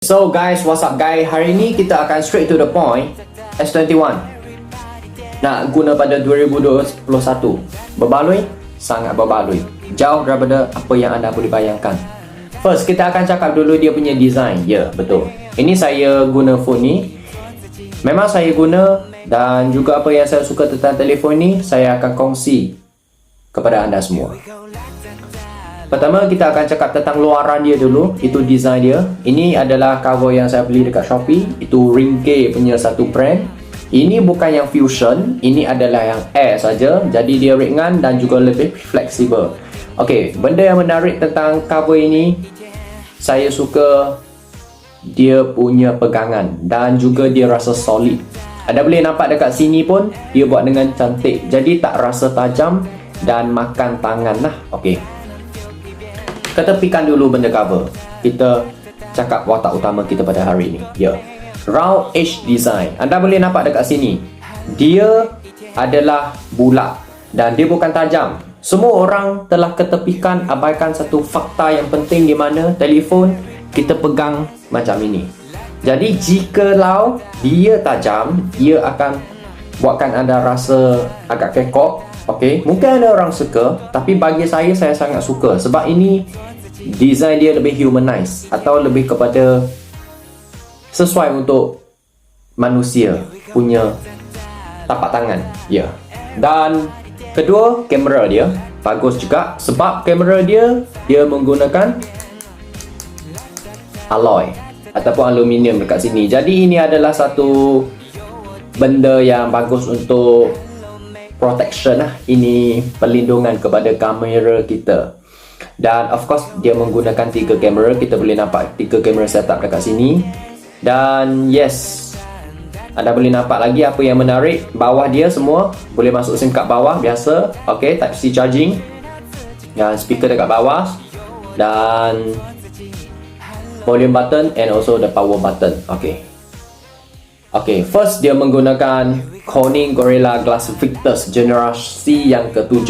So guys, what's up guys? Hari ini kita akan straight to the point. S21 nak guna pada 2021. Berbaloi? Sangat berbaloi. Jauh daripada apa yang anda boleh bayangkan. First, kita akan cakap dulu dia punya design. Ya, betul. Ini saya guna phone ni. Memang saya guna, dan juga apa yang saya suka tentang telefon ni saya akan kongsi kepada anda semua. Pertama, kita akan cakap tentang luaran dia dulu. Itu design dia. Ini adalah cover yang saya beli dekat Shopee. Itu Ringke punya satu brand. Ini bukan yang Fusion. Ini adalah yang Air saja. Jadi dia ringan dan juga lebih fleksibel. Okey, benda yang menarik tentang cover ini, saya suka dia punya pegangan dan juga dia rasa solid. Anda boleh nampak dekat sini pun dia buat dengan cantik. Jadi tak rasa tajam dan makan tangan lah. Okey, ketepikan dulu benda cover. Kita cakap watak utama kita pada hari ini. Ya, round edge design. Anda boleh nampak dekat sini, dia adalah bulat dan dia bukan tajam. Semua orang telah ketepikan abaikan satu fakta yang penting, di mana telefon kita pegang macam ini. Jadi jikalau dia tajam, ia akan buatkan anda rasa agak kekok. Okey, mungkin ada orang suka, tapi bagi saya sangat suka. Sebab ini design dia lebih humanized, atau lebih kepada sesuai untuk manusia punya tapak tangan. Ya. Dan kedua, kamera dia bagus juga. Sebab kamera dia menggunakan alloy ataupun aluminium dekat sini. Jadi ini adalah satu benda yang bagus untuk protection lah. Ini perlindungan kepada kamera kita. Dan of course dia menggunakan 3 kamera. Kita boleh nampak 3 kamera setup dekat sini. Dan yes, anda boleh nampak lagi apa yang menarik. Bawah dia semua boleh masuk SIM card bawah biasa. Ok, Type C charging. Dan speaker dekat bawah. Dan volume button and also the power button. Ok. Ok, first dia menggunakan Corning Gorilla Glass Victus generasi yang ke-7,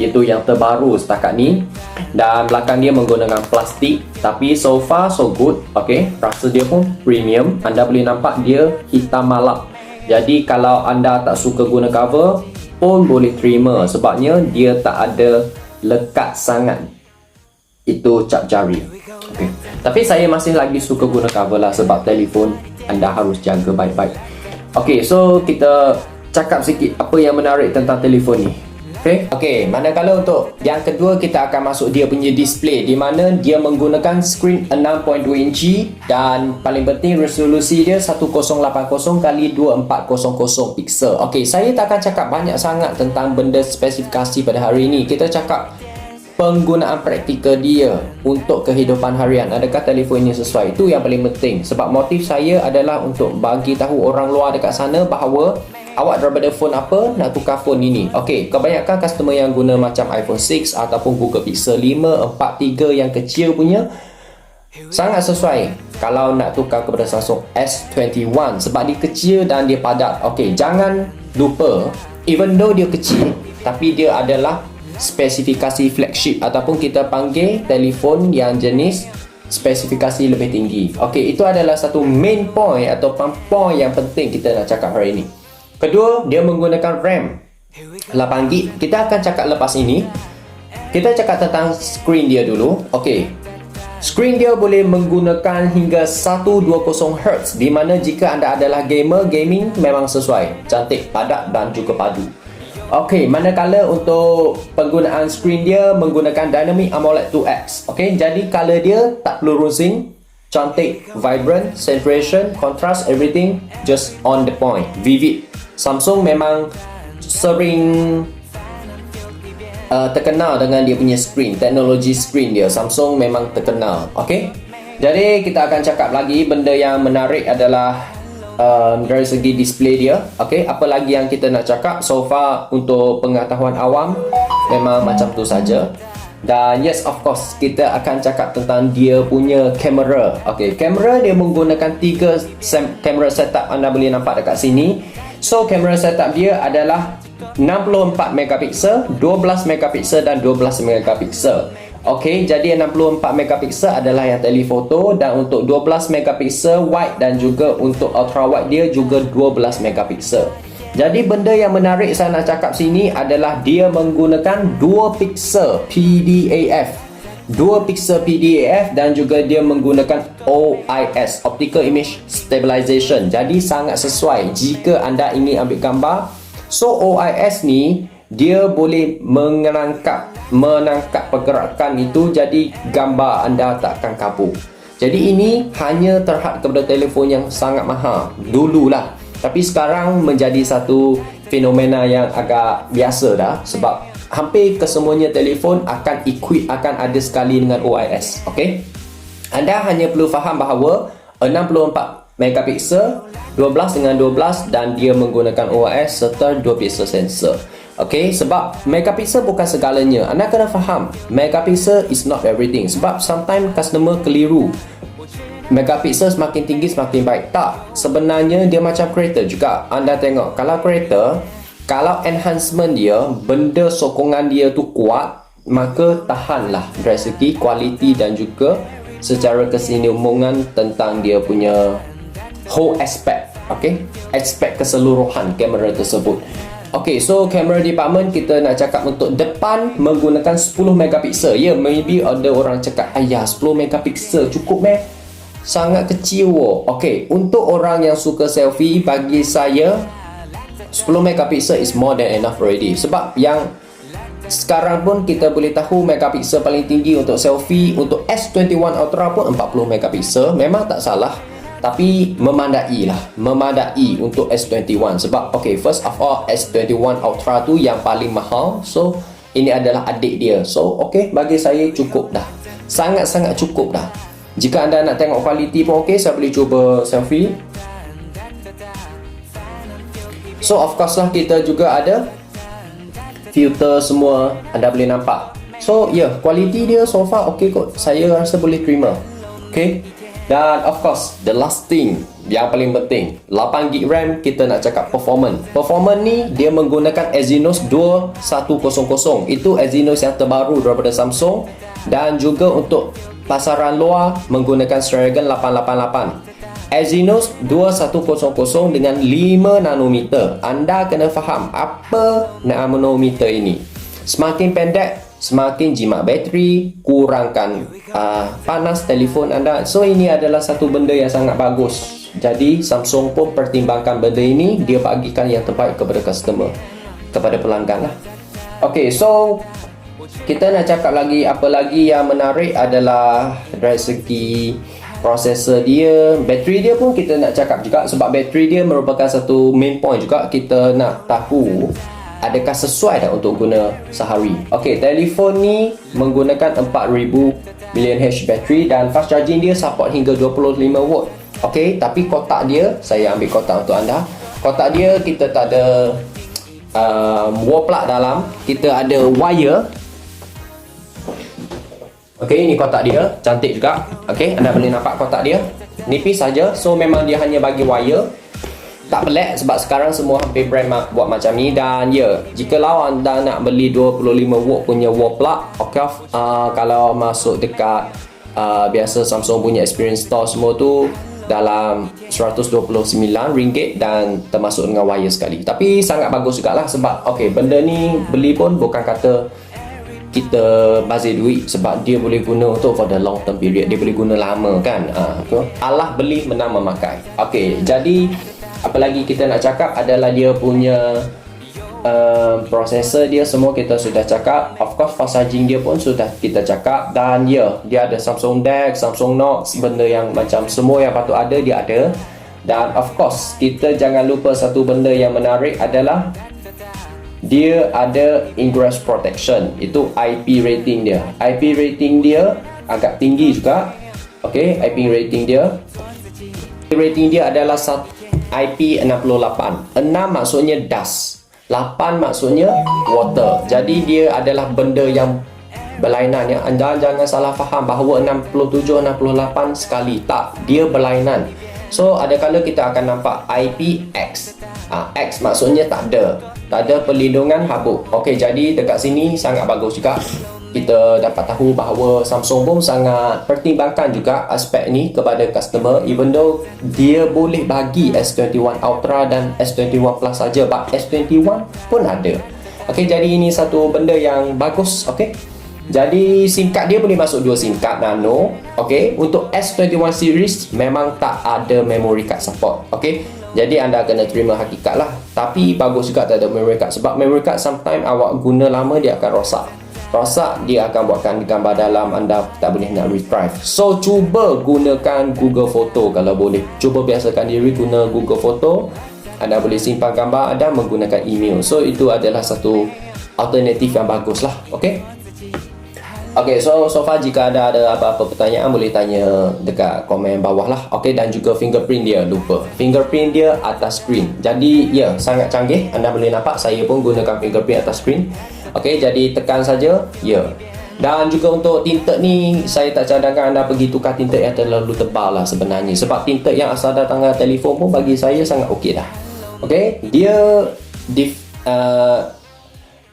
iaitu yang terbaru setakat ni. Dan belakang dia menggunakan plastik, tapi so far so good. Ok, rasa dia pun premium. Anda boleh nampak dia hitam malap. Jadi kalau anda tak suka guna cover pun boleh terima, sebabnya dia tak ada lekat sangat itu cap jari. Okay. Tapi saya masih lagi suka guna cover lah, sebab telefon anda harus jaga baik-baik. Okay, so kita cakap sikit apa yang menarik tentang telefon ni. Okay, manakala untuk yang kedua, kita akan masuk dia punya display, di mana dia menggunakan screen 6.2 inci dan paling penting resolusi dia 1080 x 2400 pixel. Okay, saya tak akan cakap banyak sangat tentang benda spesifikasi pada hari ini. Kita cakap penggunaan praktikal dia untuk kehidupan harian. Adakah telefon ini sesuai? Itu yang paling penting. Sebab motif saya adalah untuk bagi tahu orang luar dekat sana bahawa awak daripada phone apa nak tukar phone ini. Okey, kebanyakan customer yang guna macam iPhone 6 ataupun Google Pixel 5, 4, 3 yang kecil punya, sangat sesuai kalau nak tukar kepada Samsung S21 sebab dia kecil dan dia padat. Okey, jangan lupa, even though dia kecil, tapi dia adalah spesifikasi flagship ataupun kita panggil telefon yang jenis spesifikasi lebih tinggi. Okey, itu adalah satu main point atau point yang penting kita nak cakap hari ini. Kedua, dia menggunakan RAM 8GB. Kita akan cakap lepas ini. Kita cakap tentang screen dia dulu. Okey, screen dia boleh menggunakan hingga 120Hz, di mana jika anda adalah gamer, gaming memang sesuai, cantik, padat dan juga padu. Okey, manakala untuk penggunaan screen dia menggunakan Dynamic AMOLED 2X. Okey, jadi color dia tak fluorescing, cantik, vibrant, saturation, contrast, everything just on the point, vivid. Samsung memang sering terkenal dengan dia punya screen, teknologi screen dia. Samsung memang terkenal. Okey, jadi kita akan cakap lagi benda yang menarik adalah dari segi display dia. Okey, apa lagi yang kita nak cakap? So far untuk pengetahuan awam memang macam tu saja. Dan yes, of course kita akan cakap tentang dia punya kamera. Okey, kamera dia menggunakan 3 kamera setup. Anda boleh nampak dekat sini. So kamera setup dia adalah 64 megapiksel, 12 megapiksel dan 12 megapiksel. Okey, jadi 64 megapiksel adalah yang telefoto, dan untuk 12 megapiksel wide dan juga untuk ultra wide dia juga 12 megapiksel. Jadi benda yang menarik saya nak cakap sini adalah dia menggunakan 2 piksel PDAF. 2 piksel PDAF dan juga dia menggunakan OIS, Optical Image Stabilization. Jadi sangat sesuai jika anda ingin ambil gambar. So OIS ni dia boleh menangkap pergerakan itu, jadi gambar anda takkan kabur. Jadi ini hanya terhad kepada telefon yang sangat mahal dululah, tapi sekarang menjadi satu fenomena yang agak biasa dah, sebab hampir kesemuanya telefon akan ada sekali dengan OIS. Okey, anda hanya perlu faham bahawa 64 megapiksel, 12 dengan 12, dan dia menggunakan OIS serta 2 piksel sensor. Okey, sebab megapiksel bukan segalanya. Anda kena faham, megapiksel is not everything. Sebab sometimes customer keliru, megapiksel semakin tinggi semakin baik. Tak, sebenarnya dia macam kereta juga. Anda tengok, kalau kereta, kalau enhancement dia, benda sokongan dia tu kuat, maka tahanlah dari segi kualiti dan juga secara kesinambungan tentang dia punya whole aspect. Okey, aspek keseluruhan kamera tersebut. Okey, so kamera department kita nak cakap untuk depan menggunakan 10 megapiksel. Ya, maybe ada orang cakap, ayah 10 megapiksel cukup meh? Sangat kecil. Okey, untuk orang yang suka selfie, bagi saya 10 megapiksel is more than enough already. Sebab yang sekarang pun kita boleh tahu megapiksel paling tinggi untuk selfie untuk S21 Ultra pun 40 megapiksel. Memang tak salah, tapi memadai untuk S21. Sebab okay, first of all, S21 Ultra tu yang paling mahal. So ini adalah adik dia. So okay, bagi saya cukup dah, sangat-sangat cukup dah. Jika anda nak tengok kualiti pun okay, saya boleh cuba selfie. So of course lah, kita juga ada filter semua, anda boleh nampak. So yeah, kualiti dia so far okay kot, saya rasa boleh terima. Okay, dan of course the last thing yang paling penting, 8GB RAM. Kita nak cakap performance. Performance ni dia menggunakan Exynos 2100. Itu Exynos yang terbaru daripada Samsung, dan juga untuk pasaran luar menggunakan Snapdragon 888. Exynos 2100 dengan 5 nanometer. Anda kena faham apa nanometer ini. Semakin pendek, semakin jimat bateri, kurangkan panas telefon anda. So ini adalah satu benda yang sangat bagus. Jadi Samsung pun pertimbangkan benda ini, dia bagikan yang terbaik kepada customer, kepada pelanggan lah. Okay, so kita nak cakap lagi, apa lagi yang menarik adalah dari segi prosesor dia, bateri dia pun kita nak cakap juga, sebab bateri dia merupakan satu main point juga. Kita nak tahu adakah sesuai tak untuk guna sehari. Okey, telefon ni menggunakan 4000 mAh bateri dan fast charging dia support hingga 25 watt. Okey, tapi kotak dia, saya ambil kotak untuk anda. Kotak dia kita tak ada wall plug dalam, kita ada wire. Okey, ini kotak dia, cantik juga. Okey, anda boleh nampak kotak dia, nipis saja. So memang dia hanya bagi wire. Tak pelik sebab sekarang semua hampir brand buat macam ni. Dan ya, jikalau anda nak beli 25 watt punya wall plug, okay, kalau masuk dekat biasa Samsung punya experience store semua tu dalam RM129 dan termasuk dengan wire sekali. Tapi sangat bagus jugalah sebab okay, benda ni beli pun bukan kata kita bazir duit, sebab dia boleh guna untuk for the long term period. Dia boleh guna lama kan. Allah beli menang memakai. Okay, jadi apa lagi kita nak cakap adalah dia punya prosesor dia, semua kita sudah cakap. Of course fast charging dia pun sudah kita cakap. Dan ya, dia ada Samsung DeX, Samsung Knox, benda yang macam semua yang patut ada dia ada. Dan of course kita jangan lupa satu benda yang menarik adalah dia ada ingress protection. Itu IP rating dia. IP rating dia agak tinggi juga. Okay, IP rating dia adalah IP68. 6 maksudnya dust, 8 maksudnya water. Jadi dia adalah benda yang berlainan ya. Anda jangan salah faham bahawa 67, 68 sekali. Tak, dia berlainan. So ada kala kita akan nampak IPX. X maksudnya tak ada perlindungan habuk. Okey, jadi dekat sini sangat bagus juga. kita dapat tahu bahawa Samsung pun sangat pertimbangkan juga aspek ni kepada customer, even though dia boleh bagi S21 Ultra dan S21 Plus saja, but S21 pun ada. Okey, jadi ini satu benda yang bagus. Okey, jadi SIM card dia boleh masuk dua SIM card nano. Okey, untuk S21 series memang tak ada memory card support. Okey, jadi anda kena terima hakikat lah. Tapi bagus juga tak ada memory card, sebab memory card sometimes awak guna lama dia akan rosak, dia akan buatkan gambar dalam anda tak boleh nak retrieve. So cuba gunakan Google Photo kalau boleh. Cuba biasakan diri guna Google Photo. Anda boleh simpan gambar anda menggunakan email. So itu adalah satu alternatif yang bagus lah. Okay, so far jika ada apa-apa pertanyaan boleh tanya dekat komen bawah lah. Okay, dan juga fingerprint dia, lupa. Fingerprint dia atas screen. Jadi ya, sangat canggih. Anda boleh nampak saya pun gunakan fingerprint atas screen. Okey, jadi tekan saja, ya. Dan juga untuk tinted ni, saya tak cadangkan anda pergi tukar tinted yang terlalu tebal lah sebenarnya. Sebab tinted yang asal datang dengan telefon pun bagi saya sangat okey dah. Okey, dia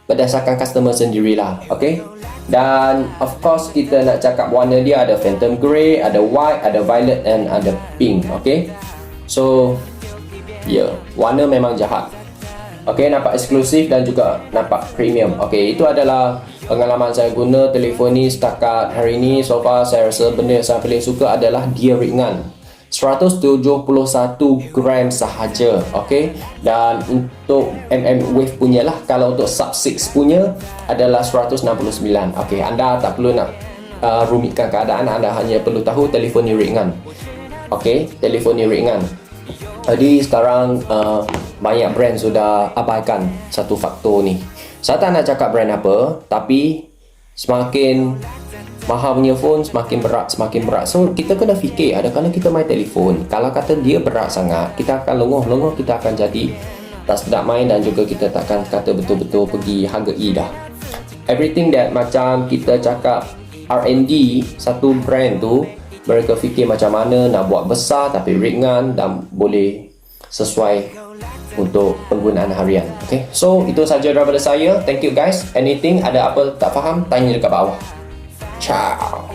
berdasarkan customer sendirilah. Okey, dan of course kita nak cakap warna dia ada phantom grey, ada white, ada violet and ada pink. Okey, so ya, warna memang jahat. Okey, nampak eksklusif dan juga nampak premium. Okey, itu adalah pengalaman saya guna telefon ni setakat hari ni. So far saya rasa benda yang saya paling suka adalah dia ringan. 171 gram sahaja. Okey, dan untuk Wave punya lah, kalau untuk Sub 6 punya adalah 169. Okey, anda tak perlu nak rumitkan keadaan, anda hanya perlu tahu telefon ni ringan. Okey, telefon ni ringan. Jadi sekarang banyak brand sudah abaikan satu faktor ni. Saya tak nak cakap brand apa, tapi semakin mahal punya phone semakin berat. So kita kena fikir, adakala kita main telefon, kalau kata dia berat sangat, kita akan lengoh, kita akan jadi tak sedap main, dan juga kita takkan kata betul-betul pergi hargai dah. Everything that macam kita cakap R&D satu brand tu, mereka fikir macam mana nak buat besar tapi ringan dan boleh sesuai untuk penggunaan harian. Okay, so itu saja daripada saya. Thank you guys. Anything, ada apa tak faham, tanya dekat bawah. Ciao.